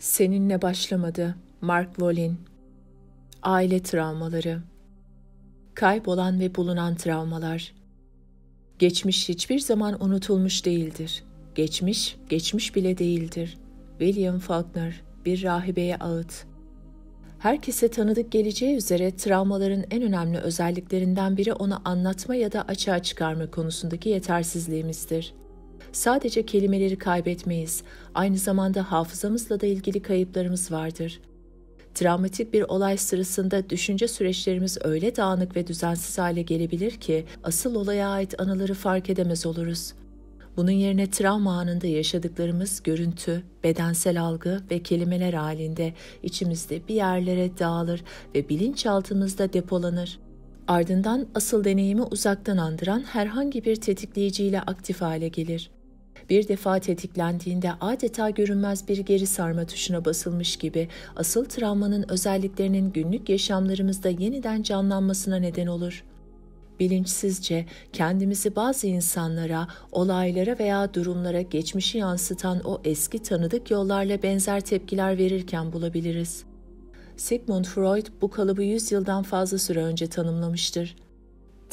Seninle başlamadı. Mark Wolin. Aile travmaları. Kaybolan ve bulunan travmalar. Geçmiş hiçbir zaman unutulmuş değildir. Geçmiş, geçmiş bile değildir. William Faulkner, bir rahibeye ağıt. Herkese tanıdık geleceği üzere travmaların en önemli özelliklerinden biri onu anlatma ya da açığa çıkarma konusundaki yetersizliğimizdir. Sadece kelimeleri kaybetmeyiz, aynı zamanda hafızamızla da ilgili kayıplarımız vardır. Travmatik bir olay sırasında düşünce süreçlerimiz öyle dağınık ve düzensiz hale gelebilir ki asıl olaya ait anıları fark edemez oluruz. Bunun yerine travma anında yaşadıklarımız görüntü, bedensel algı ve kelimeler halinde içimizde bir yerlere dağılır ve bilinçaltımızda depolanır. Ardından asıl deneyimi uzaktan andıran herhangi bir tetikleyiciyle aktif hale gelir. Bir defa tetiklendiğinde adeta görünmez bir geri sarma tuşuna basılmış gibi asıl travmanın özelliklerinin günlük yaşamlarımızda yeniden canlanmasına neden olur. Bilinçsizce kendimizi bazı insanlara, olaylara veya durumlara geçmişi yansıtan o eski tanıdık yollarla benzer tepkiler verirken bulabiliriz. Sigmund Freud bu kalıbı 100 yıldan fazla süre önce tanımlamıştır.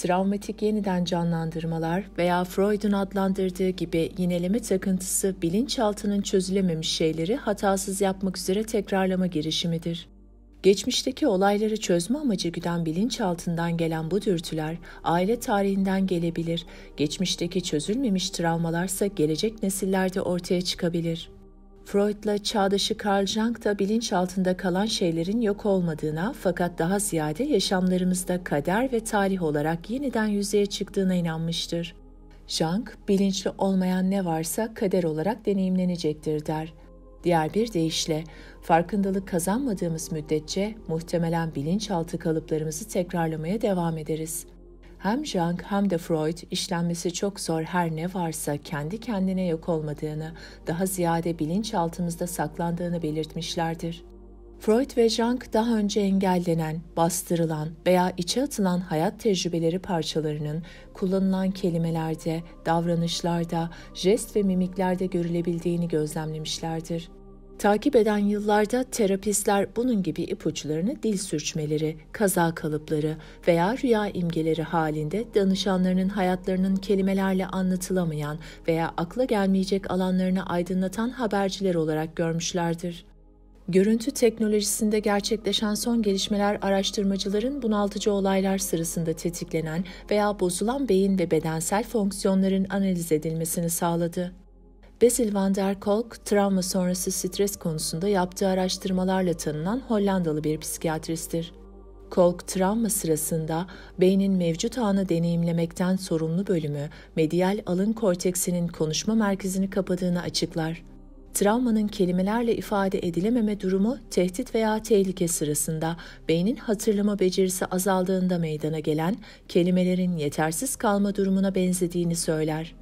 Travmatik yeniden canlandırmalar veya Freud'un adlandırdığı gibi yineleme takıntısı bilinçaltının çözülememiş şeyleri hatasız yapmak üzere tekrarlama girişimidir. Geçmişteki olayları çözme amacı güden bilinçaltından gelen bu dürtüler aile tarihinden gelebilir, geçmişteki çözülmemiş travmalarsa gelecek nesillerde ortaya çıkabilir. Freud'la çağdaşı Carl Jung da bilinçaltında kalan şeylerin yok olmadığına fakat daha ziyade yaşamlarımızda kader ve tarih olarak yeniden yüzeye çıktığına inanmıştır. Jung, bilinçli olmayan ne varsa kader olarak deneyimlenecektir der. Diğer bir deyişle, farkındalık kazanmadığımız müddetçe muhtemelen bilinçaltı kalıplarımızı tekrarlamaya devam ederiz. Hem Jung hem de Freud işlenmesi çok zor her ne varsa kendi kendine yok olmadığını, daha ziyade bilinçaltımızda saklandığını belirtmişlerdir. Freud ve Jung daha önce engellenen, bastırılan veya içe atılan hayat tecrübeleri parçalarının kullanılan kelimelerde, davranışlarda, jest ve mimiklerde görülebildiğini gözlemlemişlerdir. Takip eden yıllarda terapistler bunun gibi ipuçlarını dil sürçmeleri, kaza kalıpları veya rüya imgeleri halinde danışanlarının hayatlarının kelimelerle anlatılamayan veya akla gelmeyecek alanlarını aydınlatan haberciler olarak görmüşlerdir. Görüntü teknolojisinde gerçekleşen son gelişmeler araştırmacıların bunaltıcı olaylar sırasında tetiklenen veya bozulan beyin ve bedensel fonksiyonların analiz edilmesini sağladı. Basil van der Kolk, travma sonrası stres konusunda yaptığı araştırmalarla tanınan Hollandalı bir psikiyatristtir. Kolk, travma sırasında beynin mevcut anı deneyimlemekten sorumlu bölümü, medial alın korteksinin konuşma merkezini kapadığını açıklar. Travmanın kelimelerle ifade edilememe durumu, tehdit veya tehlike sırasında beynin hatırlama becerisi azaldığında meydana gelen kelimelerin yetersiz kalma durumuna benzediğini söyler.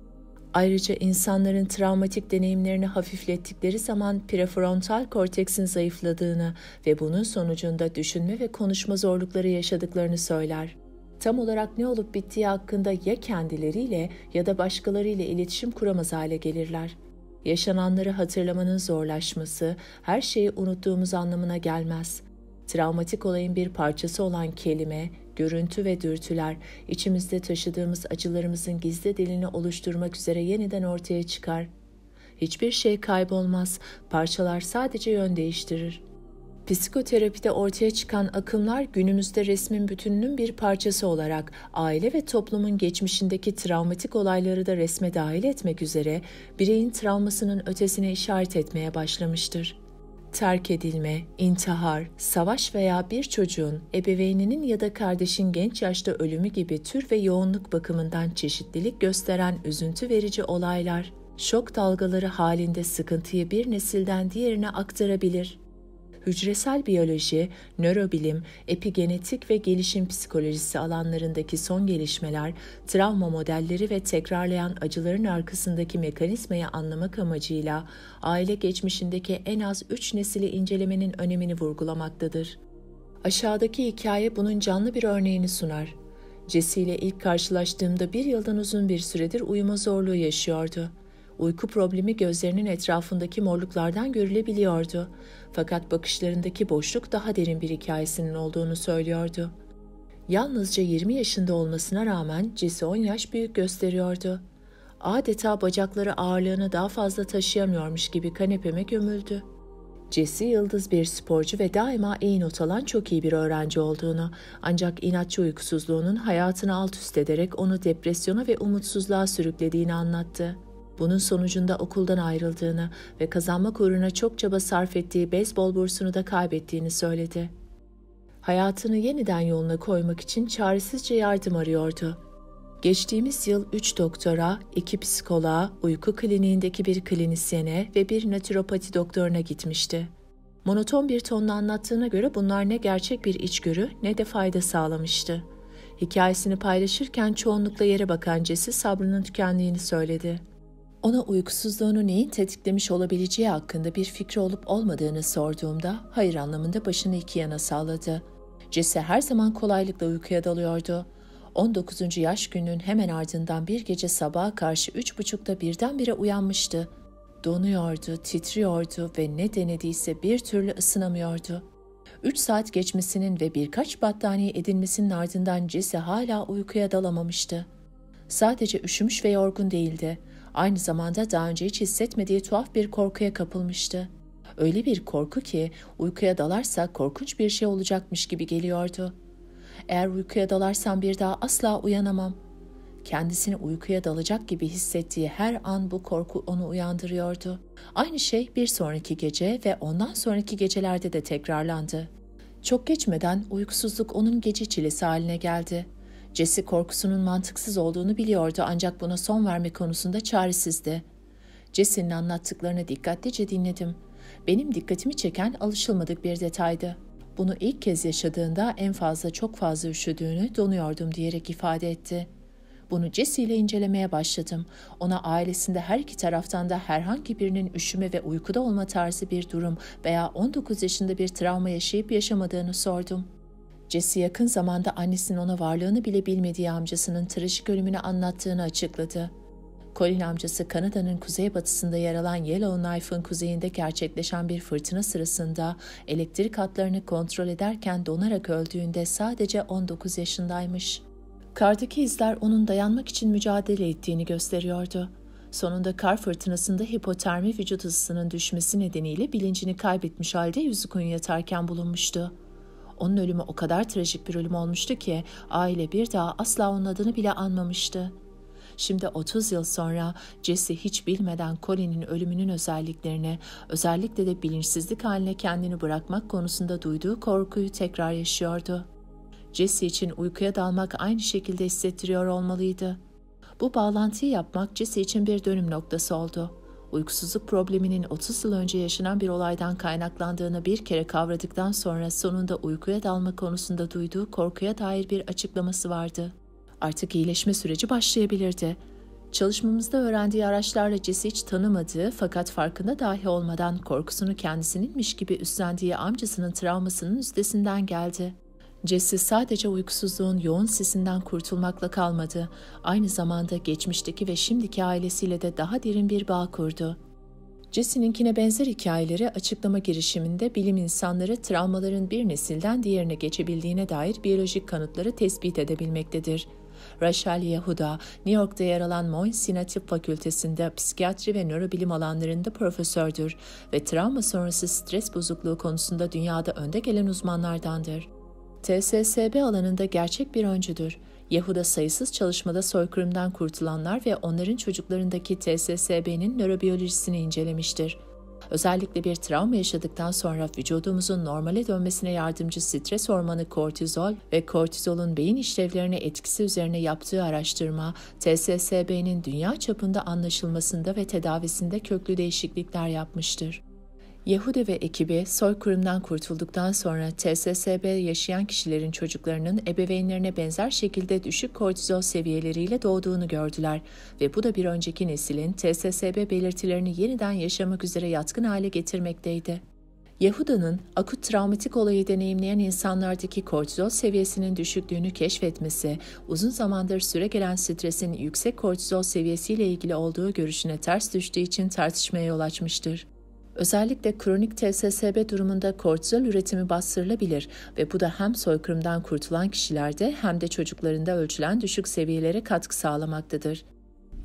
Ayrıca insanların travmatik deneyimlerini hafiflettikleri zaman prefrontal korteksin zayıfladığını ve bunun sonucunda düşünme ve konuşma zorlukları yaşadıklarını söyler. Tam olarak ne olup bittiği hakkında ya kendileriyle ya da başkalarıyla iletişim kuramaz hale gelirler. Yaşananları hatırlamanın zorlaşması, her şeyi unuttuğumuz anlamına gelmez. Travmatik olayın bir parçası olan kelime, görüntü ve dürtüler, içimizde taşıdığımız acılarımızın gizli dilini oluşturmak üzere yeniden ortaya çıkar. Hiçbir şey kaybolmaz, parçalar sadece yön değiştirir. Psikoterapide ortaya çıkan akımlar günümüzde resmin bütününün bir parçası olarak aile ve toplumun geçmişindeki travmatik olayları da resme dahil etmek üzere bireyin travmasının ötesine işaret etmeye başlamıştır. Terk edilme, intihar, savaş veya bir çocuğun, ebeveyninin ya da kardeşin genç yaşta ölümü gibi tür ve yoğunluk bakımından çeşitlilik gösteren üzüntü verici olaylar, şok dalgaları halinde sıkıntıyı bir nesilden diğerine aktarabilir. Hücresel biyoloji, nörobilim, epigenetik ve gelişim psikolojisi alanlarındaki son gelişmeler, travma modelleri ve tekrarlayan acıların arkasındaki mekanizmayı anlamak amacıyla aile geçmişindeki en az 3 nesili incelemenin önemini vurgulamaktadır. Aşağıdaki hikaye bunun canlı bir örneğini sunar. Jesse ile ilk karşılaştığımda 1 yıldan uzun bir süredir uyuma zorluğu yaşıyordu. Uyku problemi gözlerinin etrafındaki morluklardan görülebiliyordu. Fakat bakışlarındaki boşluk daha derin bir hikayesinin olduğunu söylüyordu. Yalnızca 20 yaşında olmasına rağmen Jesse 10 yaş büyük gösteriyordu. Adeta bacakları ağırlığını daha fazla taşıyamıyormuş gibi kanepeme gömüldü. Jesse yıldız bir sporcu ve daima iyi not alan çok iyi bir öğrenci olduğunu, ancak inatçı uykusuzluğunun hayatını alt üst ederek onu depresyona ve umutsuzluğa sürüklediğini anlattı. Bunun sonucunda okuldan ayrıldığını ve kazanmak uğruna çok çaba sarf ettiği beyzbol bursunu da kaybettiğini söyledi. Hayatını yeniden yoluna koymak için çaresizce yardım arıyordu. Geçtiğimiz yıl 3 doktora, 2 psikoloğa, uyku kliniğindeki bir klinisyene ve bir natüropati doktoruna gitmişti. Monoton bir tonla anlattığına göre bunlar ne gerçek bir içgörü ne de fayda sağlamıştı. Hikayesini paylaşırken çoğunlukla yere bakan Jesse sabrının tükendiğini söyledi. Ona uykusuzluğunu neyin tetiklemiş olabileceği hakkında bir fikri olup olmadığını sorduğumda hayır anlamında başını iki yana salladı. Jesse her zaman kolaylıkla uykuya dalıyordu. 19. yaş gününün hemen ardından bir gece sabaha karşı 3.30'da birdenbire uyanmıştı. Donuyordu, titriyordu ve ne denediyse bir türlü ısınamıyordu. 3 saat geçmesinin ve birkaç battaniye edinmesinin ardından Jesse hala uykuya dalamamıştı. Sadece üşümüş ve yorgun değildi. Aynı zamanda daha önce hiç hissetmediği tuhaf bir korkuya kapılmıştı. Öyle bir korku ki uykuya dalarsa korkunç bir şey olacakmış gibi geliyordu. Eğer uykuya dalarsam bir daha asla uyanamam. Kendisini uykuya dalacak gibi hissettiği her an bu korku onu uyandırıyordu. Aynı şey bir sonraki gece ve ondan sonraki gecelerde de tekrarlandı. Çok geçmeden uykusuzluk onun gece çilesi haline geldi. Jesse korkusunun mantıksız olduğunu biliyordu ancak buna son verme konusunda çaresizdi. Jesse'nin anlattıklarını dikkatlice dinledim. Benim dikkatimi çeken alışılmadık bir detaydı. Bunu ilk kez yaşadığında en fazla çok fazla üşüdüğünü, donuyordum diyerek ifade etti. Bunu Jesse ile incelemeye başladım. Ona ailesinde her iki taraftan da herhangi birinin üşüme ve uykuda olma tarzı bir durum veya 19 yaşında bir travma yaşayıp yaşamadığını sordum. Jesse yakın zamanda annesinin ona varlığını bile bilmediği amcasının trajik ölümünü anlattığını açıkladı. Colin amcası Kanada'nın kuzeybatısında yer alan Yellowknife'ın kuzeyinde gerçekleşen bir fırtına sırasında elektrik hatlarını kontrol ederken donarak öldüğünde sadece 19 yaşındaymış. Kardaki izler onun dayanmak için mücadele ettiğini gösteriyordu. Sonunda kar fırtınasında hipotermi vücut ısısının düşmesi nedeniyle bilincini kaybetmiş halde yüzü koyun yatarken bulunmuştu. Onun ölümü o kadar trajik bir ölüm olmuştu ki aile bir daha asla onun adını bile anmamıştı. Şimdi 30 yıl sonra Jesse hiç bilmeden Colin'in ölümünün özelliklerini, özellikle de bilinçsizlik haline kendini bırakmak konusunda duyduğu korkuyu tekrar yaşıyordu. Jesse için uykuya dalmak aynı şekilde hissettiriyor olmalıydı. Bu bağlantıyı yapmak Jesse için bir dönüm noktası oldu. Uykusuzluk probleminin 30 yıl önce yaşanan bir olaydan kaynaklandığını bir kere kavradıktan sonra sonunda uykuya dalma konusunda duyduğu korkuya dair bir açıklaması vardı. Artık iyileşme süreci başlayabilirdi. Çalışmamızda öğrendiği araçlarla Jesse hiç tanımadığı fakat farkında dahi olmadan korkusunu kendisininmiş gibi üstlendiği amcasının travmasının üstesinden geldi. Jesse sadece uykusuzluğun yoğun sisinden kurtulmakla kalmadı. Aynı zamanda geçmişteki ve şimdiki ailesiyle de daha derin bir bağ kurdu. Jesse'ninkine benzer hikayeleri açıklama girişiminde bilim insanları travmaların bir nesilden diğerine geçebildiğine dair biyolojik kanıtları tespit edebilmektedir. Rachel Yehuda, New York'ta yer alan Mount Sinai Tıp Fakültesi'nde psikiyatri ve nörobilim alanlarında profesördür ve travma sonrası stres bozukluğu konusunda dünyada önde gelen uzmanlardandır. TSSB alanında gerçek bir öncüdür. Yehuda sayısız çalışmada soykırımdan kurtulanlar ve onların çocuklarındaki TSSB'nin nörobiyolojisini incelemiştir. Özellikle bir travma yaşadıktan sonra vücudumuzun normale dönmesine yardımcı stres hormonu kortizol ve kortizolun beyin işlevlerine etkisi üzerine yaptığı araştırma, TSSB'nin dünya çapında anlaşılmasında ve tedavisinde köklü değişiklikler yapmıştır. Yehuda ve ekibi soykırımdan kurtulduktan sonra TSSB yaşayan kişilerin çocuklarının ebeveynlerine benzer şekilde düşük kortizol seviyeleriyle doğduğunu gördüler ve bu da bir önceki neslin TSSB belirtilerini yeniden yaşamak üzere yatkın hale getirmekteydi. Yehuda'nın akut travmatik olayı deneyimleyen insanlardaki kortizol seviyesinin düşüklüğünü keşfetmesi, uzun zamandır süregelen stresin yüksek kortizol seviyesiyle ilgili olduğu görüşüne ters düştüğü için tartışmaya yol açmıştır. Özellikle kronik TSSB durumunda kortizol üretimi bastırılabilir ve bu da hem soykırımdan kurtulan kişilerde hem de çocuklarında ölçülen düşük seviyelere katkı sağlamaktadır.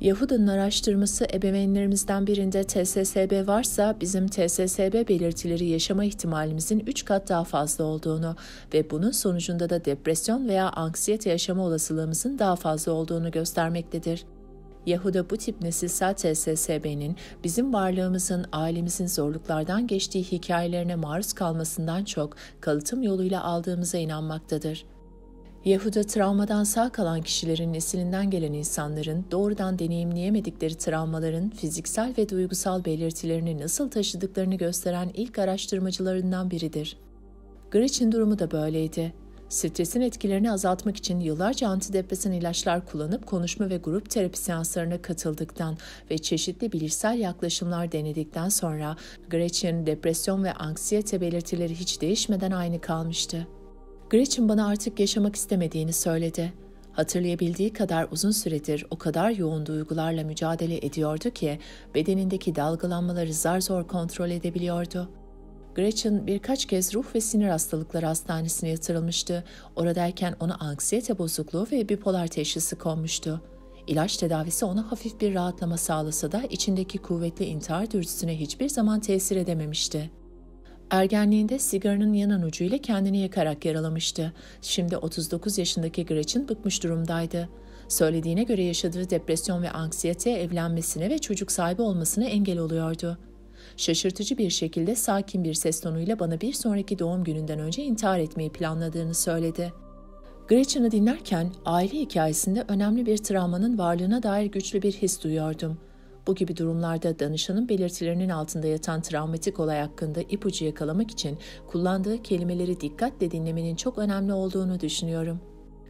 Yehuda'nın araştırması ebeveynlerimizden birinde TSSB varsa bizim TSSB belirtileri yaşama ihtimalimizin 3 kat daha fazla olduğunu ve bunun sonucunda da depresyon veya anksiyete yaşama olasılığımızın daha fazla olduğunu göstermektedir. Yehuda bu tip nesilsel TSSB'nin bizim varlığımızın, ailemizin zorluklardan geçtiği hikayelerine maruz kalmasından çok kalıtım yoluyla aldığımıza inanmaktadır. Yehuda travmadan sağ kalan kişilerin nesilinden gelen insanların doğrudan deneyimleyemedikleri travmaların fiziksel ve duygusal belirtilerini nasıl taşıdıklarını gösteren ilk araştırmacılarından biridir. Gretchen durumu da böyleydi. Stresin etkilerini azaltmak için yıllarca antidepresan ilaçlar kullanıp konuşma ve grup terapi seanslarına katıldıktan ve çeşitli bilişsel yaklaşımlar denedikten sonra Gretchen depresyon ve anksiyete belirtileri hiç değişmeden aynı kalmıştı. Gretchen bana artık yaşamak istemediğini söyledi. Hatırlayabildiği kadar uzun süredir o kadar yoğun duygularla mücadele ediyordu ki bedenindeki dalgalanmaları zar zor kontrol edebiliyordu. Gretchen birkaç kez ruh ve sinir hastalıkları hastanesine yatırılmıştı. Oradayken ona anksiyete bozukluğu ve bipolar teşhisi konmuştu. İlaç tedavisi ona hafif bir rahatlama sağlasa da içindeki kuvvetli intihar dürtüsüne hiçbir zaman tesir edememişti. Ergenliğinde sigaranın yanan ucuyla kendini yakarak yaralamıştı. Şimdi 39 yaşındaki Gretchen bıkmış durumdaydı. Söylediğine göre yaşadığı depresyon ve anksiyete evlenmesine ve çocuk sahibi olmasına engel oluyordu. Şaşırtıcı bir şekilde sakin bir ses tonuyla bana bir sonraki doğum gününden önce intihar etmeyi planladığını söyledi. Gretchen'ı dinlerken aile hikayesinde önemli bir travmanın varlığına dair güçlü bir his duyuyordum. Bu gibi durumlarda danışanın belirtilerinin altında yatan travmatik olay hakkında ipucu yakalamak için kullandığı kelimeleri dikkatle dinlemenin çok önemli olduğunu düşünüyorum.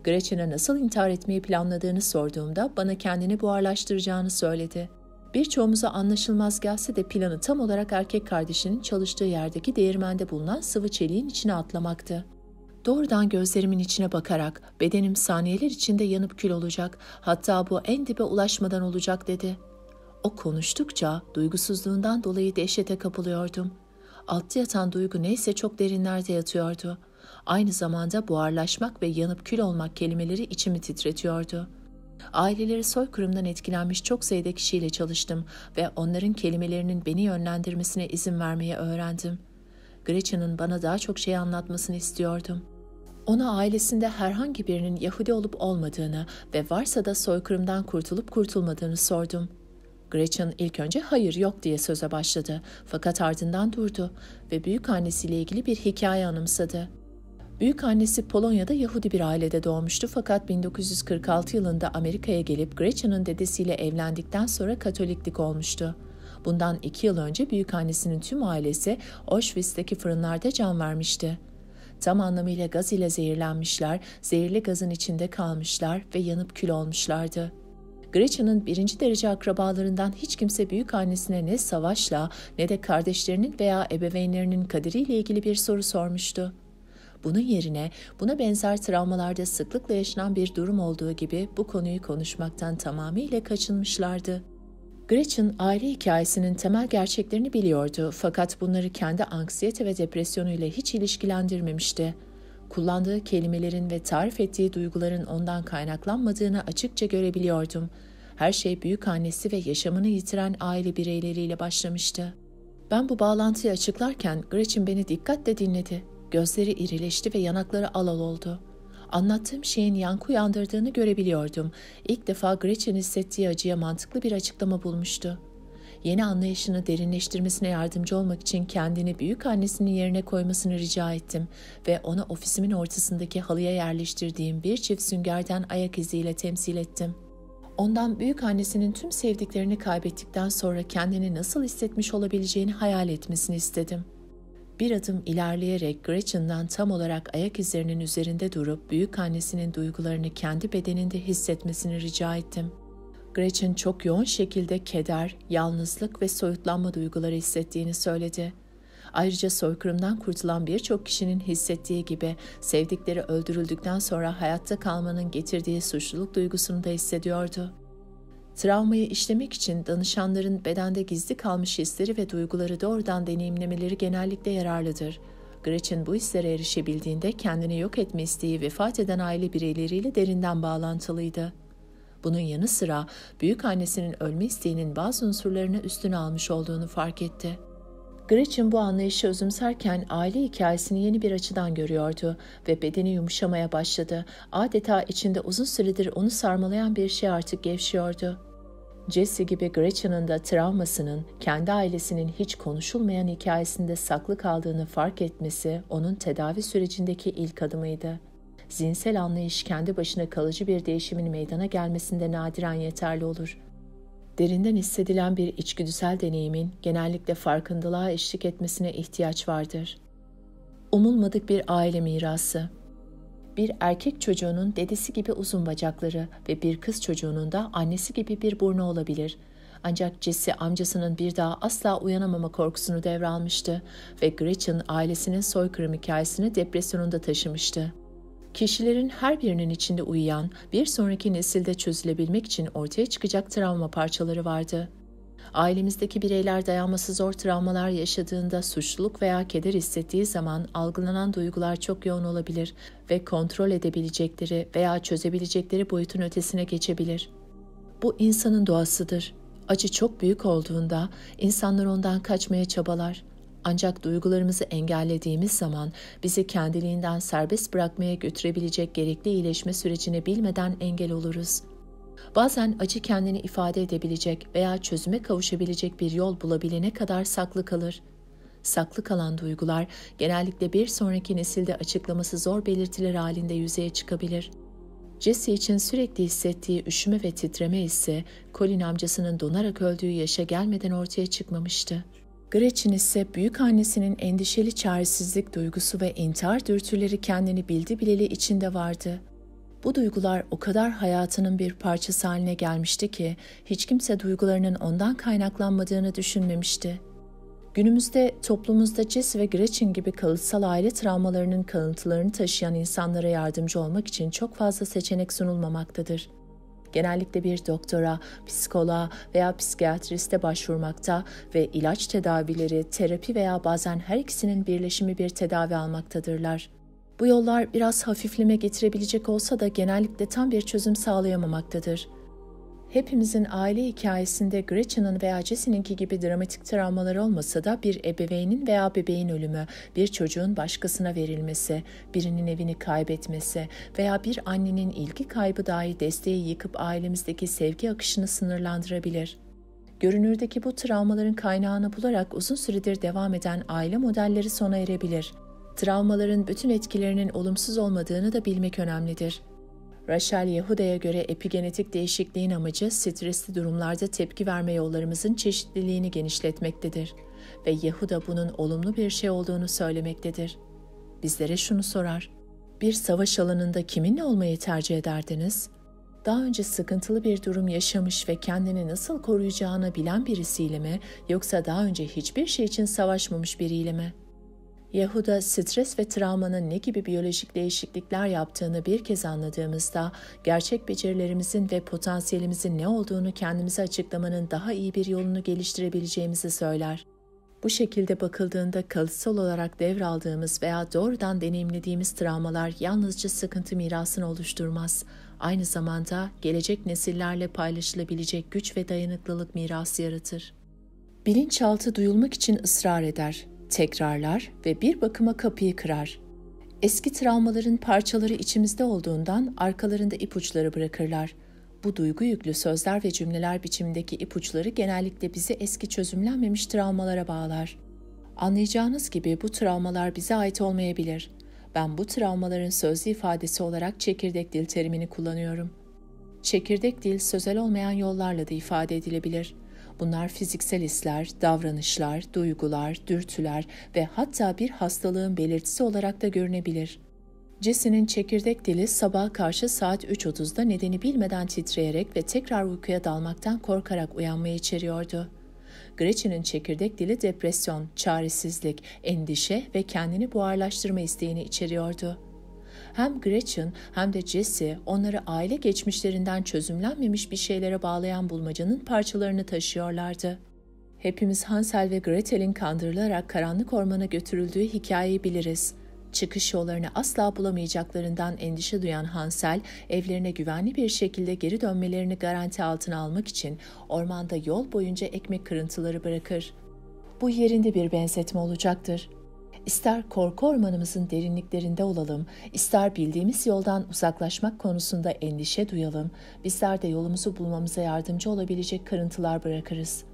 Gretchen'e nasıl intihar etmeyi planladığını sorduğumda bana kendini buharlaştıracağını söyledi. Birçoğumuza anlaşılmaz gelse de planı tam olarak erkek kardeşinin çalıştığı yerdeki değirmende bulunan sıvı çeliğin içine atlamaktı. Doğrudan gözlerimin içine bakarak bedenim saniyeler içinde yanıp kül olacak, hatta bu en dibe ulaşmadan olacak dedi. O konuştukça duygusuzluğundan dolayı dehşete kapılıyordum. Altta yatan duygu neyse çok derinlerde yatıyordu. Aynı zamanda buharlaşmak ve yanıp kül olmak kelimeleri içimi titretiyordu. Aileleri soykırımdan etkilenmiş çok sayıda kişiyle çalıştım ve onların kelimelerinin beni yönlendirmesine izin vermeyi öğrendim. Gretchen'ın bana daha çok şey anlatmasını istiyordum. Ona ailesinde herhangi birinin Yahudi olup olmadığını ve varsa da soykırımdan kurtulup kurtulmadığını sordum. Gretchen ilk önce hayır yok diye söze başladı fakat ardından durdu ve büyükannesiyle ilgili bir hikaye anımsadı. Büyükannesi Polonya'da Yahudi bir ailede doğmuştu fakat 1946 yılında Amerika'ya gelip Gretchen'ın dedesiyle evlendikten sonra Katoliklik olmuştu. Bundan 2 yıl önce büyükannesinin tüm ailesi Auschwitz'teki fırınlarda can vermişti. Tam anlamıyla gaz ile zehirlenmişler, zehirli gazın içinde kalmışlar ve yanıp kül olmuşlardı. Gretchen'ın 1. derece akrabalarından hiç kimse büyükannesine ne savaşla ne de kardeşlerinin veya ebeveynlerinin kaderiyle ilgili bir soru sormuştu. Bunun yerine buna benzer travmalarda sıklıkla yaşanan bir durum olduğu gibi bu konuyu konuşmaktan tamamıyla kaçınmışlardı. Gretchen aile hikayesinin temel gerçeklerini biliyordu fakat bunları kendi anksiyete ve depresyonuyla hiç ilişkilendirmemişti. Kullandığı kelimelerin ve tarif ettiği duyguların ondan kaynaklanmadığını açıkça görebiliyordum. Her şey büyükannesi ve yaşamını yitiren aile bireyleriyle başlamıştı. Ben bu bağlantıyı açıklarken Gretchen beni dikkatle dinledi. Gözleri irileşti ve yanakları al al oldu. Anlattığım şeyin yankı uyandırdığını görebiliyordum. İlk defa Gretchen hissettiği acıya mantıklı bir açıklama bulmuştu. Yeni anlayışını derinleştirmesine yardımcı olmak için kendini büyükannesinin yerine koymasını rica ettim ve ona ofisimin ortasındaki halıya yerleştirdiğim bir çift süngerden ayak iziyle temsil ettim. Ondan büyükannesinin tüm sevdiklerini kaybettikten sonra kendini nasıl hissetmiş olabileceğini hayal etmesini istedim. Bir adım ilerleyerek Gretchen'dan tam olarak ayak izlerinin üzerinde durup büyükannesinin duygularını kendi bedeninde hissetmesini rica ettim. Gretchen çok yoğun şekilde keder, yalnızlık ve soyutlanma duyguları hissettiğini söyledi. Ayrıca soykırımdan kurtulan birçok kişinin hissettiği gibi sevdikleri öldürüldükten sonra hayatta kalmanın getirdiği suçluluk duygusunu da hissediyordu. Travmayı işlemek için danışanların bedende gizli kalmış hisleri ve duyguları doğrudan deneyimlemeleri genellikle yararlıdır. Gretchen bu hislere erişebildiğinde kendini yok etme isteği vefat eden aile bireyleriyle derinden bağlantılıydı. Bunun yanı sıra büyükannesinin ölme isteğinin bazı unsurlarını üstüne almış olduğunu fark etti. Gretchen bu anlayışı özümserken aile hikayesini yeni bir açıdan görüyordu ve bedeni yumuşamaya başladı. Adeta içinde uzun süredir onu sarmalayan bir şey artık gevşiyordu. Jesse gibi Gretchen'ın da travmasının kendi ailesinin hiç konuşulmayan hikayesinde saklı kaldığını fark etmesi onun tedavi sürecindeki ilk adımıydı. Zihinsel anlayış kendi başına kalıcı bir değişimin meydana gelmesinde nadiren yeterli olur. Derinden hissedilen bir içgüdüsel deneyimin genellikle farkındalığa eşlik etmesine ihtiyaç vardır. Umulmadık bir aile mirası. Bir erkek çocuğunun dedesi gibi uzun bacakları ve bir kız çocuğunun da annesi gibi bir burnu olabilir. Ancak Jesse amcasının bir daha asla uyanamama korkusunu devralmıştı ve Gretchen ailesinin soykırım hikayesini depresyonunda taşımıştı. Kişilerin her birinin içinde uyuyan, bir sonraki nesilde çözülebilmek için ortaya çıkacak travma parçaları vardı. Ailemizdeki bireyler dayanması zor travmalar yaşadığında suçluluk veya keder hissettiği zaman algılanan duygular çok yoğun olabilir ve kontrol edebilecekleri veya çözebilecekleri boyutun ötesine geçebilir. Bu insanın doğasıdır. Acı çok büyük olduğunda insanlar ondan kaçmaya çabalar. Ancak duygularımızı engellediğimiz zaman bizi kendiliğinden serbest bırakmaya götürebilecek gerekli iyileşme sürecine bilmeden engel oluruz. Bazen acı kendini ifade edebilecek veya çözüme kavuşabilecek bir yol bulabilene kadar saklı kalır. Saklı kalan duygular genellikle bir sonraki nesilde açıklaması zor belirtiler halinde yüzeye çıkabilir. Jesse için sürekli hissettiği üşüme ve titreme ise Colin amcasının donarak öldüğü yaşa gelmeden ortaya çıkmamıştı. Gretchen ise büyükannesinin endişeli çaresizlik duygusu ve intihar dürtüleri kendini bildi bileli içinde vardı. Bu duygular o kadar hayatının bir parçası haline gelmişti ki hiç kimse duygularının ondan kaynaklanmadığını düşünmemişti. Günümüzde toplumumuzda Jesse ve Gretchen gibi kalıtsal aile travmalarının kalıntılarını taşıyan insanlara yardımcı olmak için çok fazla seçenek sunulmamaktadır. Genellikle bir doktora, psikoloğa veya psikiyatriste başvurmakta ve ilaç tedavileri, terapi veya bazen her ikisinin birleşimi bir tedavi almaktadırlar. Bu yollar biraz hafifleme getirebilecek olsa da genellikle tam bir çözüm sağlayamamaktadır. Hepimizin aile hikayesinde Gretchen'ın veya Jesse'ninki gibi dramatik travmalar olmasa da bir ebeveynin veya bebeğin ölümü, bir çocuğun başkasına verilmesi, birinin evini kaybetmesi veya bir annenin ilgi kaybı dahi desteği yıkıp ailemizdeki sevgi akışını sınırlandırabilir. Görünürdeki bu travmaların kaynağını bularak uzun süredir devam eden aile modelleri sona erebilir. Travmaların bütün etkilerinin olumsuz olmadığını da bilmek önemlidir. Rachel Yehuda'ya göre epigenetik değişikliğin amacı stresli durumlarda tepki verme yollarımızın çeşitliliğini genişletmektedir ve Yehuda bunun olumlu bir şey olduğunu söylemektedir. Bizlere şunu sorar: bir savaş alanında kiminle olmayı tercih ederdiniz? Daha önce sıkıntılı bir durum yaşamış ve kendini nasıl koruyacağını bilen birisiyle mi, yoksa daha önce hiçbir şey için savaşmamış biriyle mi? Yehuda, stres ve travmanın ne gibi biyolojik değişiklikler yaptığını bir kez anladığımızda, gerçek becerilerimizin ve potansiyelimizin ne olduğunu kendimize açıklamanın daha iyi bir yolunu geliştirebileceğimizi söyler. Bu şekilde bakıldığında kalıtsal olarak devraldığımız veya doğrudan deneyimlediğimiz travmalar yalnızca sıkıntı mirasını oluşturmaz. Aynı zamanda gelecek nesillerle paylaşılabilecek güç ve dayanıklılık mirası yaratır. Bilinçaltı duyulmak için ısrar eder, tekrarlar ve bir bakıma kapıyı kırar. Eski travmaların parçaları içimizde olduğundan arkalarında ipuçları bırakırlar. Bu duygu yüklü sözler ve cümleler biçimindeki ipuçları genellikle bizi eski çözümlenmemiş travmalara bağlar. Anlayacağınız gibi bu travmalar bize ait olmayabilir. Ben bu travmaların sözlü ifadesi olarak çekirdek dil terimini kullanıyorum. Çekirdek dil sözel olmayan yollarla da ifade edilebilir. Bunlar fiziksel hisler, davranışlar, duygular, dürtüler ve hatta bir hastalığın belirtisi olarak da görünebilir. Jesse'nin çekirdek dili sabaha karşı saat 3.30'da nedeni bilmeden titreyerek ve tekrar uykuya dalmaktan korkarak uyanmayı içeriyordu. Gretchen'in çekirdek dili depresyon, çaresizlik, endişe ve kendini buharlaştırma isteğini içeriyordu. Hem Gretchen hem de Jessie onları aile geçmişlerinden çözümlenmemiş bir şeylere bağlayan bulmacanın parçalarını taşıyorlardı. Hepimiz Hansel ve Gretel'in kandırılarak karanlık ormana götürüldüğü hikayeyi biliriz. Çıkış yollarını asla bulamayacaklarından endişe duyan Hansel, evlerine güvenli bir şekilde geri dönmelerini garanti altına almak için ormanda yol boyunca ekmek kırıntıları bırakır. Bu yerinde bir benzetme olacaktır. İster korku ormanımızın derinliklerinde olalım, ister bildiğimiz yoldan uzaklaşmak konusunda endişe duyalım, bizler de yolumuzu bulmamıza yardımcı olabilecek kırıntılar bırakırız.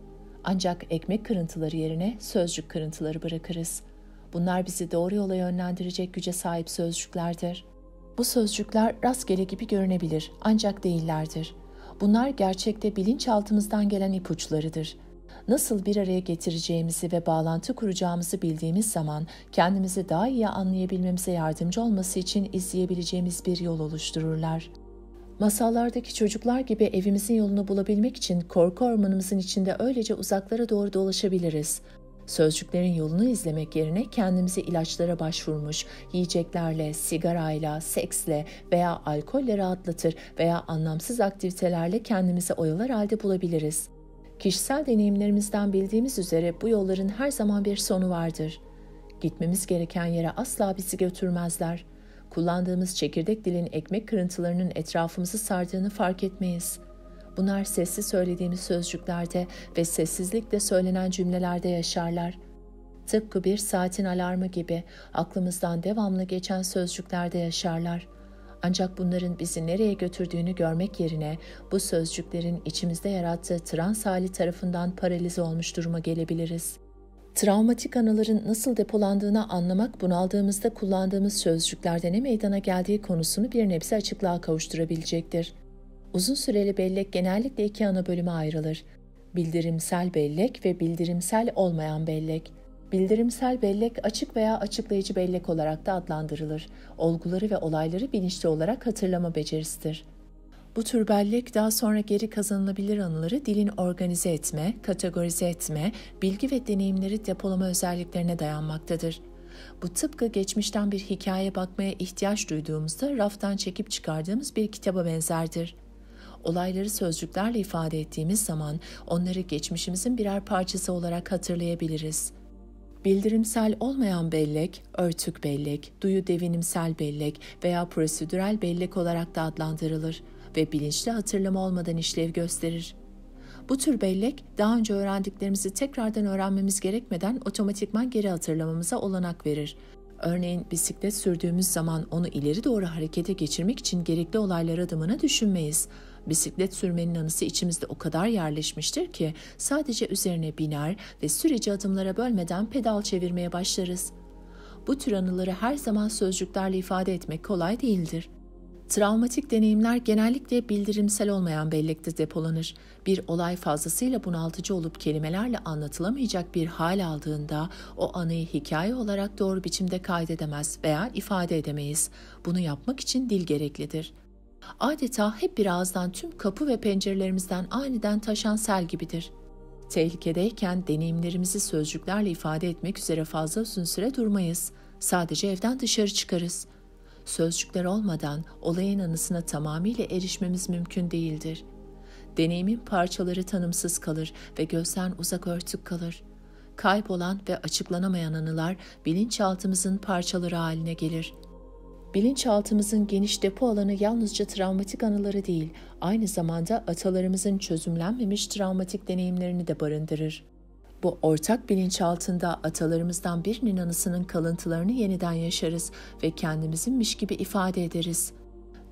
Ancak ekmek kırıntıları yerine sözcük kırıntıları bırakırız. Bunlar bizi doğru yola yönlendirecek güce sahip sözcüklerdir. Bu sözcükler rastgele gibi görünebilir, ancak değillerdir. Bunlar gerçekte bilinçaltımızdan gelen ipuçlarıdır. Nasıl bir araya getireceğimizi ve bağlantı kuracağımızı bildiğimiz zaman kendimizi daha iyi anlayabilmemize yardımcı olması için izleyebileceğimiz bir yol oluştururlar. Masallardaki çocuklar gibi evimizin yolunu bulabilmek için korku ormanımızın içinde öylece uzaklara doğru dolaşabiliriz. Sözcüklerin yolunu izlemek yerine kendimizi ilaçlara başvurmuş, yiyeceklerle, sigarayla, seksle veya alkolle rahatlatır veya anlamsız aktivitelerle kendimizi oyalar halde bulabiliriz. Kişisel deneyimlerimizden bildiğimiz üzere bu yolların her zaman bir sonu vardır. Gitmemiz gereken yere asla bizi götürmezler. Kullandığımız çekirdek dilin ekmek kırıntılarının etrafımızı sardığını fark etmeyiz. Bunlar sessiz söylediğimiz sözcüklerde ve sessizlikle söylenen cümlelerde yaşarlar. Tıpkı bir saatin alarmı gibi aklımızdan devamlı geçen sözcüklerde yaşarlar. Ancak bunların bizi nereye götürdüğünü görmek yerine bu sözcüklerin içimizde yarattığı trans hali tarafından paralize olmuş duruma gelebiliriz. Travmatik anıların nasıl depolandığını anlamak bunaldığımızda kullandığımız sözcüklerde ne meydana geldiği konusunu bir nebze açıklığa kavuşturabilecektir. Uzun süreli bellek genellikle iki ana bölüme ayrılır. Bildirimsel bellek ve bildirimsel olmayan bellek. Bildirimsel bellek açık veya açıklayıcı bellek olarak da adlandırılır. Olguları ve olayları bilinçli olarak hatırlama becerisidir. Bu tür bellek daha sonra geri kazanılabilir anıları dilin organize etme, kategorize etme, bilgi ve deneyimleri depolama özelliklerine dayanmaktadır. Bu tıpkı geçmişten bir hikaye bakmaya ihtiyaç duyduğumuzda raftan çekip çıkardığımız bir kitaba benzerdir. Olayları sözcüklerle ifade ettiğimiz zaman onları geçmişimizin birer parçası olarak hatırlayabiliriz. Bildirimsel olmayan bellek, örtük bellek, duyu devinimsel bellek veya prosedürel bellek olarak da adlandırılır ve bilinçli hatırlama olmadan işlev gösterir. Bu tür bellek, daha önce öğrendiklerimizi tekrardan öğrenmemiz gerekmeden otomatikman geri hatırlamamıza olanak verir. Örneğin bisiklet sürdüğümüz zaman onu ileri doğru harekete geçirmek için gerekli olaylar adımını düşünmeyiz. Bisiklet sürmenin anısı içimizde o kadar yerleşmiştir ki sadece üzerine biner ve süreci adımlara bölmeden pedal çevirmeye başlarız. Bu tür anıları her zaman sözcüklerle ifade etmek kolay değildir. Travmatik deneyimler genellikle bildirimsel olmayan bellekte depolanır. Bir olay fazlasıyla bunaltıcı olup kelimelerle anlatılamayacak bir hal aldığında o anıyı hikaye olarak doğru biçimde kaydedemez veya ifade edemeyiz. Bunu yapmak için dil gereklidir. Adeta hep bir ağızdan tüm kapı ve pencerelerimizden aniden taşan sel gibidir. Tehlikedeyken deneyimlerimizi sözcüklerle ifade etmek üzere fazla uzun süre durmayız. Sadece evden dışarı çıkarız. Sözcükler olmadan olayın anısına tamamıyla erişmemiz mümkün değildir. Deneyimin parçaları tanımsız kalır ve gözden uzak örtük kalır. Kaybolan ve açıklanamayan anılar bilinçaltımızın parçaları haline gelir. Bilinçaltımızın geniş depo alanı yalnızca travmatik anıları değil, aynı zamanda atalarımızın çözümlenmemiş travmatik deneyimlerini de barındırır. Bu ortak bilinçaltında atalarımızdan birinin anısının kalıntılarını yeniden yaşarız ve kendimizinmiş gibi ifade ederiz.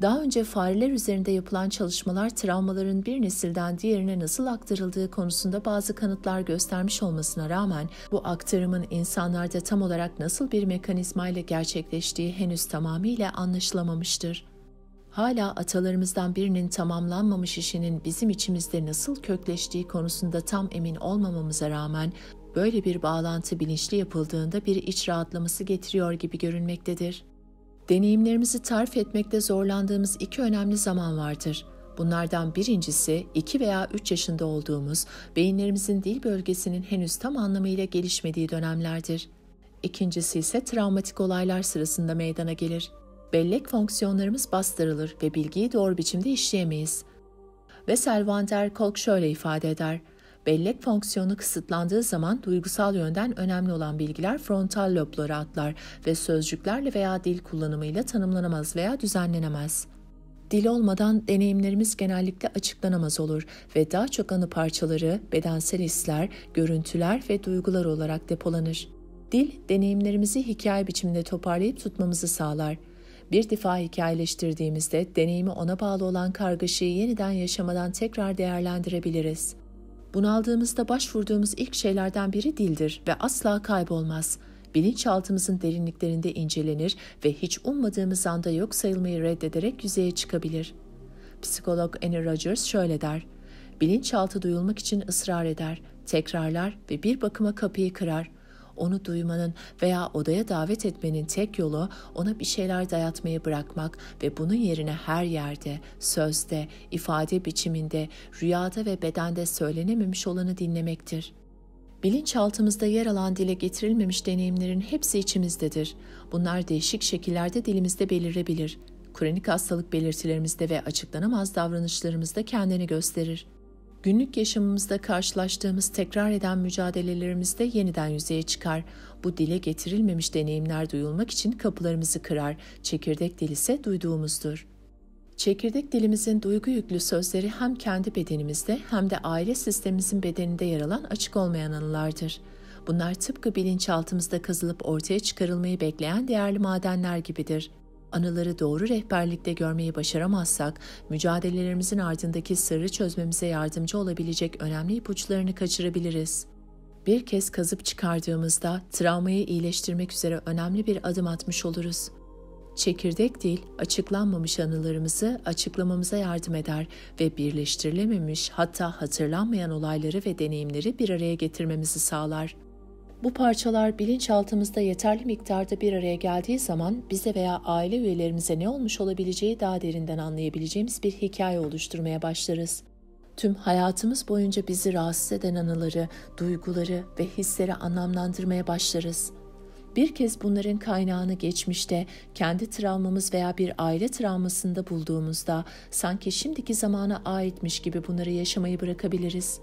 Daha önce fareler üzerinde yapılan çalışmalar travmaların bir nesilden diğerine nasıl aktarıldığı konusunda bazı kanıtlar göstermiş olmasına rağmen bu aktarımın insanlarda tam olarak nasıl bir mekanizma ile gerçekleştiği henüz tamamıyla anlaşılamamıştır. Hala atalarımızdan birinin tamamlanmamış işinin bizim içimizde nasıl kökleştiği konusunda tam emin olmamamıza rağmen böyle bir bağlantı bilinçli yapıldığında bir iç rahatlaması getiriyor gibi görünmektedir. Deneyimlerimizi tarif etmekte zorlandığımız iki önemli zaman vardır. Bunlardan birincisi 2 veya 3 yaşında olduğumuz, beyinlerimizin dil bölgesinin henüz tam anlamıyla gelişmediği dönemlerdir. İkincisi ise travmatik olaylar sırasında meydana gelir. Bellek fonksiyonlarımız bastırılır ve bilgiyi doğru biçimde işleyemeyiz. Wessel van der Kolk şöyle ifade eder: bellek fonksiyonu kısıtlandığı zaman duygusal yönden önemli olan bilgiler frontal loblara atlar ve sözcüklerle veya dil kullanımıyla tanımlanamaz veya düzenlenemez. Dil olmadan deneyimlerimiz genellikle açıklanamaz olur ve daha çok anı parçaları, bedensel hisler, görüntüler ve duygular olarak depolanır. Dil, deneyimlerimizi hikaye biçiminde toparlayıp tutmamızı sağlar. Bir defa hikayeleştirdiğimizde deneyimi ona bağlı olan kargaşayı yeniden yaşamadan tekrar değerlendirebiliriz. Bunaldığımızda başvurduğumuz ilk şeylerden biri dildir ve asla kaybolmaz. Bilinçaltımızın derinliklerinde incelenir ve hiç ummadığımız anda yok sayılmayı reddederek yüzeye çıkabilir. Psikolog Annie Rogers şöyle der: bilinçaltı duyulmak için ısrar eder, tekrarlar ve bir bakıma kapıyı kırar. Onu duymanın veya odaya davet etmenin tek yolu ona bir şeyler dayatmayı bırakmak ve bunun yerine her yerde, sözde, ifade biçiminde, rüyada ve bedende söylenememiş olanı dinlemektir. Bilinçaltımızda yer alan dile getirilmemiş deneyimlerin hepsi içimizdedir. Bunlar değişik şekillerde dilimizde belirebilir. Kronik hastalık belirtilerimizde ve açıklanamaz davranışlarımızda kendini gösterir. Günlük yaşamımızda karşılaştığımız tekrar eden mücadelelerimizde yeniden yüzeye çıkar. Bu dile getirilmemiş deneyimler duyulmak için kapılarımızı kırar. Çekirdek dil ise duyduğumuzdur. Çekirdek dilimizin duygu yüklü sözleri hem kendi bedenimizde hem de aile sistemimizin bedeninde yer alan açık olmayan anılardır. Bunlar tıpkı bilinçaltımızda kazılıp ortaya çıkarılmayı bekleyen değerli madenler gibidir. Anıları doğru rehberlikte görmeyi başaramazsak, mücadelelerimizin ardındaki sırrı çözmemize yardımcı olabilecek önemli ipuçlarını kaçırabiliriz. Bir kez kazıp çıkardığımızda travmayı iyileştirmek üzere önemli bir adım atmış oluruz. Çekirdek dil, açıklanmamış anılarımızı açıklamamıza yardım eder ve birleştirilememiş, hatta hatırlanmayan olayları ve deneyimleri bir araya getirmemizi sağlar. Bu parçalar bilinçaltımızda yeterli miktarda bir araya geldiği zaman bize veya aile üyelerimize ne olmuş olabileceği daha derinden anlayabileceğimiz bir hikaye oluşturmaya başlarız. Tüm hayatımız boyunca bizi rahatsız eden anıları, duyguları ve hisleri anlamlandırmaya başlarız. Bir kez bunların kaynağını geçmişte, kendi travmamız veya bir aile travmasında bulduğumuzda sanki şimdiki zamana aitmiş gibi bunları yaşamayı bırakabiliriz.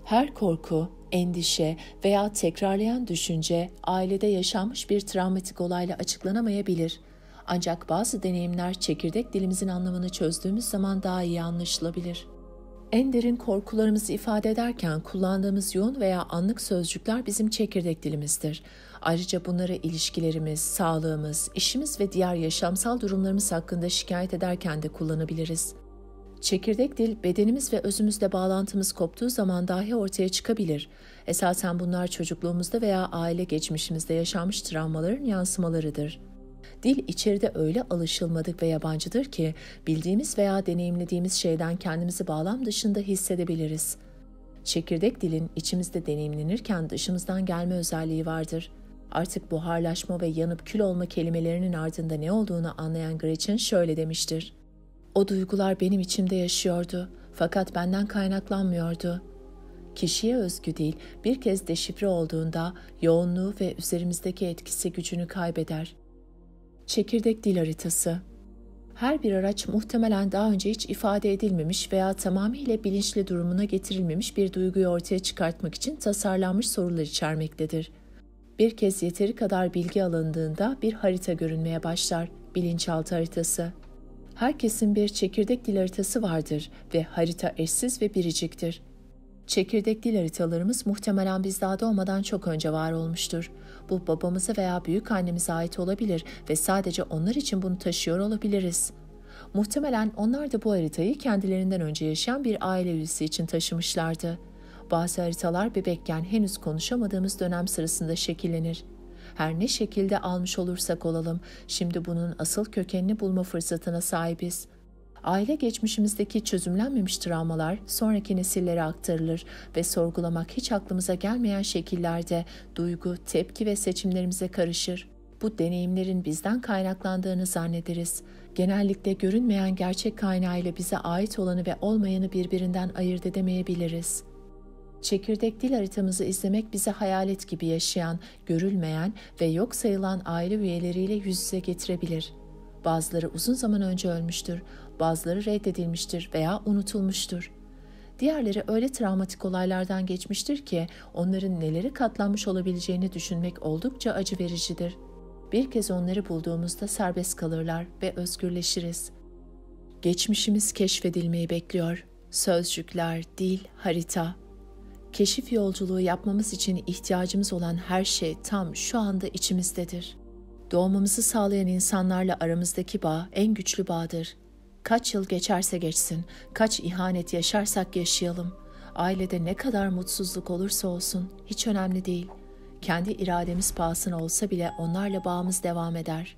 Her korku, endişe veya tekrarlayan düşünce ailede yaşanmış bir travmatik olayla açıklanamayabilir. Ancak bazı deneyimler çekirdek dilimizin anlamını çözdüğümüz zaman daha iyi anlaşılabilir. En derin korkularımızı ifade ederken kullandığımız yoğun veya anlık sözcükler bizim çekirdek dilimizdir. Ayrıca bunları ilişkilerimiz, sağlığımız, işimiz ve diğer yaşamsal durumlarımız hakkında şikayet ederken de kullanabiliriz. Çekirdek dil, bedenimiz ve özümüzle bağlantımız koptuğu zaman dahi ortaya çıkabilir. Esasen bunlar çocukluğumuzda veya aile geçmişimizde yaşanmış travmaların yansımalarıdır. Dil içeride öyle alışılmadık ve yabancıdır ki bildiğimiz veya deneyimlediğimiz şeyden kendimizi bağlam dışında hissedebiliriz. Çekirdek dilin içimizde deneyimlenirken dışımızdan gelme özelliği vardır. Artık buharlaşma ve yanıp kül olma kelimelerinin ardında ne olduğunu anlayan Gretchen şöyle demiştir: "O duygular benim içimde yaşıyordu, fakat benden kaynaklanmıyordu." Kişiye özgü değil, bir kez deşifre olduğunda yoğunluğu ve üzerimizdeki etkisi gücünü kaybeder. Çekirdek dil haritası. Her bir araç muhtemelen daha önce hiç ifade edilmemiş veya tamamıyla bilinçli durumuna getirilmemiş bir duyguyu ortaya çıkartmak için tasarlanmış sorular içermektedir. Bir kez yeteri kadar bilgi alındığında bir harita görünmeye başlar, bilinçaltı haritası. Herkesin bir çekirdek dil haritası vardır ve harita eşsiz ve biriciktir. Çekirdek dil haritalarımız muhtemelen biz daha doğmadan çok önce var olmuştur. Bu babamıza veya büyük annemize ait olabilir ve sadece onlar için bunu taşıyor olabiliriz. Muhtemelen onlar da bu haritayı kendilerinden önce yaşayan bir aile üyesi için taşımışlardı. Bazı haritalar bebekken henüz konuşamadığımız dönem sırasında şekillenir. Her ne şekilde almış olursak olalım, şimdi bunun asıl kökenini bulma fırsatına sahibiz. Aile geçmişimizdeki çözümlenmemiş travmalar sonraki nesillere aktarılır ve sorgulamak hiç aklımıza gelmeyen şekillerde duygu, tepki ve seçimlerimize karışır. Bu deneyimlerin bizden kaynaklandığını zannederiz. Genellikle görünmeyen gerçek kaynağıyla bize ait olanı ve olmayanı birbirinden ayırt edemeyebiliriz. Çekirdek dil haritamızı izlemek bizi hayalet gibi yaşayan, görülmeyen ve yok sayılan aile üyeleriyle yüz yüze getirebilir. Bazıları uzun zaman önce ölmüştür, bazıları reddedilmiştir veya unutulmuştur. Diğerleri öyle travmatik olaylardan geçmiştir ki onların neleri katlanmış olabileceğini düşünmek oldukça acı vericidir. Bir kez onları bulduğumuzda serbest kalırlar ve özgürleşiriz. Geçmişimiz keşfedilmeyi bekliyor. Sözcükler, dil, harita. Keşif yolculuğu yapmamız için ihtiyacımız olan her şey tam şu anda içimizdedir. Doğmamızı sağlayan insanlarla aramızdaki bağ en güçlü bağdır. Kaç yıl geçerse geçsin, kaç ihanet yaşarsak yaşayalım, ailede ne kadar mutsuzluk olursa olsun hiç önemli değil. Kendi irademiz pahasına olsa bile onlarla bağımız devam eder.